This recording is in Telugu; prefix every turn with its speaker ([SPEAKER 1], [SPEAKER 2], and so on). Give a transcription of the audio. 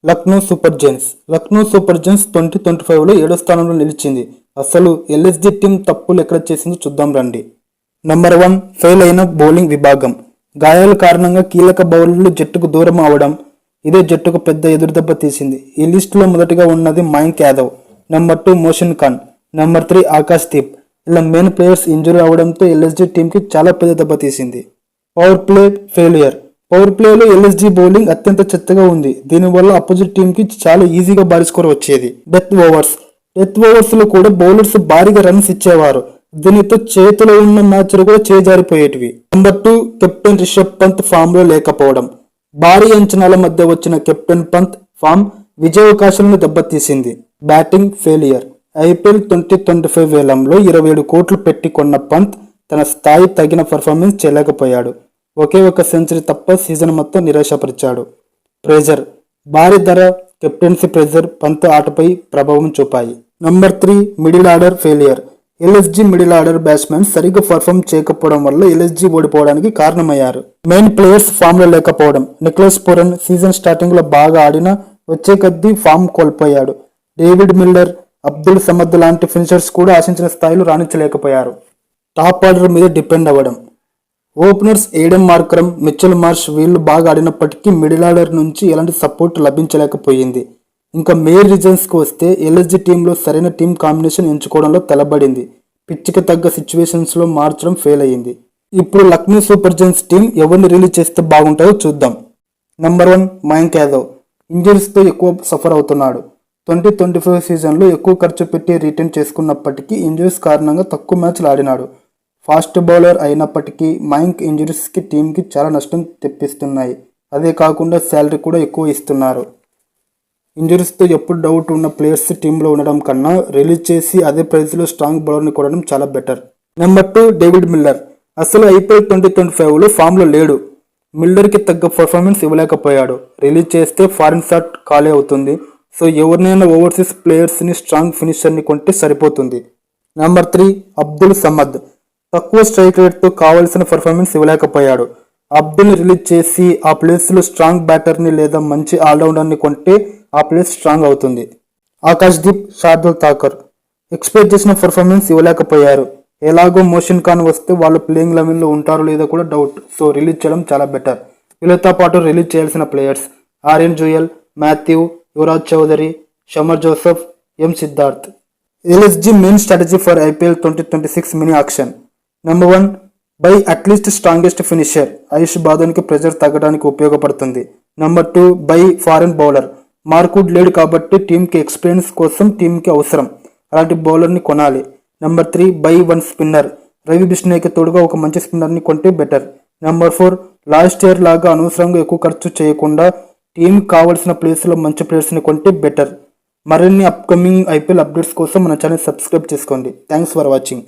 [SPEAKER 1] లక్నో సూపర్ జైంట్స్ 2025లో 7వ స్థానంలో నిలిచింది. అసలు ఎల్ఎస్జీ టీం తప్పులు ఎక్కడ చేసిందో చూద్దాం రండి. నంబర్ 1 ఫెయిల్ అయిన బౌలింగ్ విభాగం. గాయాల కారణంగా కీలక బౌలర్లు జట్టుకు దూరం అవడం ఇదే జట్టుకు పెద్ద ఎదురుదెబ్బ తీసింది. ఈ లిస్టులో మొదటిగా ఉన్నది మయాంక్ యాదవ్, నంబర్ 2 మోషన్ ఖాన్, నంబర్ 3 ఆకాష్ దీప్. ఇలా మెయిన్ ప్లేయర్స్ ఇంజురీ అవడంతో ఎల్ఎస్జీ టీంకి చాలా పెద్ద దెబ్బ తీసింది. Power play failure. పవర్ ప్లేలో ఎల్ఎస్జీ బౌలింగ్ అత్యంత చెత్తగా ఉంది. దీనివల్ల అపోజిట్ టీం కి చాలా ఈజీగా భారీ స్కోర్ వచ్చేది. డెత్ ఓవర్స్ లో కూడా బౌలర్స్ భారీగా రన్స్ ఇచ్చేవారు. దీనితో చేతిలో ఉన్న మ్యాచ్లు కూడా చేజారిపోయేటివి. Number 2 captain Rishabh Pant form లో లేకపోవడం. భారీ అంచనాల మధ్య వచ్చిన కెప్టెన్ పంత్ ఫామ్ విజయావకాశాలను దెబ్బతీసింది. Batting failure. ఐపీఎల్ 2025 వేలంలో 27 కోట్లు పెట్టి కొన్న పంత్ తన స్థాయి తగిన పర్ఫార్మెన్స్ చేయలేకపోయాడు. ఒకే ఒక సెంచరీ తప్ప సీజన్ మొత్తం నిరాశపరిచాడు. ప్రెజర్. భారీ ధర, కెప్టెన్సీ ప్రెజర్ పంత్ ఆటపై ప్రభావం చూపాయి. Number 3 middle order failure. LSG middle order batsmen సరిగ్గా పర్ఫామ్ చేయకపోవడం వల్ల ఎల్ఎస్జీ ఓడిపోవడానికి కారణమయ్యారు. మెయిన్ ప్లేయర్స్ ఫామ్ లో లేకపోవడం. నికోలస్ పూరన్ సీజన్ స్టార్టింగ్ లో బాగా ఆడినా వచ్చే కొద్దీ ఫామ్ కోల్పోయాడు. డేవిడ్ మిల్లర్, అబ్దుల్ సమద్ లాంటి ఫినిషర్స్ కూడా ఆశించిన స్థాయిలో రాణించలేకపోయారు. టాప్ ఆర్డర్ మీద డిపెండ్ అవ్వడం. Openers Aiden Markram, Mitchell Marsh వీళ్లు బాగా ఆడినప్పటికీ మిడిల్ ఆర్డర్ నుంచి ఎలాంటి సపోర్ట్ లభించలేకపోయింది. ఇంకా మెయిన్ రీజన్స్ కి వస్తే ఎల్ఎస్జీ టీంలో సరైన టీం కాంబినేషన్ ఎంచుకోవడంలో తలబడింది. పిచ్చికి తగ్గ సిచ్యువేషన్స్ లో మార్చడం ఫెయిల్ అయ్యింది. ఇప్పుడు లక్నో సూపర్ జైంట్స్ టీం ఎవరిని రిలీజ్ చేస్తే బాగుంటుందో చూద్దాం. నంబర్ 1 మయాంక్ యాదవ్. ఇంజరీస్ తో ఎక్కువ సఫర్ అవుతున్నాడు. 2025 సీజన్లో ఎక్కువ ఖర్చు పెట్టి రిటర్న్ చేసుకున్నప్పటికీ ఇంజరీస్ కారణంగా తక్కువ మ్యాచ్లు ఆడినాడు. ఫాస్ట్ బౌలర్ అయినప్పటికీ మయాంక్ ఇంజరీస్ కి టీంకి చాలా నష్టం తెప్పిస్తున్నాయి. అదే కాకుండా శాలరీ కూడా ఎక్కువ ఇస్తున్నారు. ఇంజరీస్తో ఎప్పుడు డౌట్ ఉన్న ప్లేయర్స్ టీంలో ఉండడం కన్నా రిలీజ్ చేసి అదే ప్రైజ్లో స్ట్రాంగ్ బౌలర్ని కొనడం చాలా బెటర్. Number 2 David Miller. అసలు ఐపీఎల్ 2025లో ఫామ్లో లేడు. మిల్లర్కి తగ్గ పర్ఫార్మెన్స్ ఇవ్వలేకపోయాడు. రిలీజ్ చేస్తే ఫారిన్ షాట్ ఖాళీ అవుతుంది. సో ఎవరినైనా ఓవర్సీస్ ప్లేయర్స్ని స్ట్రాంగ్ ఫినిషర్ని కొంటే సరిపోతుంది. నెంబర్ 3 అబ్దుల్ సమద్. తక్కువ స్ట్రైక్ రేట్తో కావాల్సిన పర్ఫార్మెన్స్ ఇవ్వలేకపోయాడు. అబ్దుల్ని రిలీజ్ చేసి ఆ ప్లేస్లో స్ట్రాంగ్ బ్యాటర్ని లేదా మంచి ఆల్రౌండర్ని కొంటే ఆ ప్లేస్ స్ట్రాంగ్ అవుతుంది. ఆకాష్ దీప్, శార్దుల్ ఠాకర్. ఎక్స్పెక్ట్ చేసిన పర్ఫార్మెన్స్ ఇవ్వలేకపోయారు. ఎలాగో మోషన్ ఖాన్ వస్తే వాళ్ళు ప్లేయింగ్ లెవెన్లో ఉంటారో లేదో కూడా డౌట్. సో రిలీజ్ చేయడం చాలా బెటర్. వీళ్ళతో పాటు రిలీజ్ చేయాల్సిన players Aryan Juyal, Matthew, Yuvraj Chaudhary, Shamar Joseph, M Siddharth. LSG main strategy for IPL 2026 mini auction. Number 1 buy at least strongest finisher. Ayush బాదన్కి ప్రెజర్ తగ్గడానికి ఉపయోగపడుతుంది. Number 2 buy foreign bowler. Mark Wood లేడు కాబట్టి టీంకి ఎక్స్పీరియన్స్ కోసం టీంకి అవసరం. అలాంటి బౌలర్ని కొనాలి. Number 3 buy 1 spinner. రవి బిష్ణోయ్కి తోడుగా ఒక మంచి స్పిన్నర్ని కొంటే బెటర్. నెంబర్ 4 లాస్ట్ ఇయర్ లాగా అనవసరంగా ఎక్కువ ఖర్చు చేయకుండా టీం కావాల్సిన ప్లేస్లో మంచి ప్లేయర్స్ని కొంటే బెటర్. మరిన్ని అప్కమింగ్ ఐపీఎల్ అప్డేట్స్ కోసం మన ఛానల్ సబ్స్క్రైబ్ చేసుకోండి. Thanks for watching.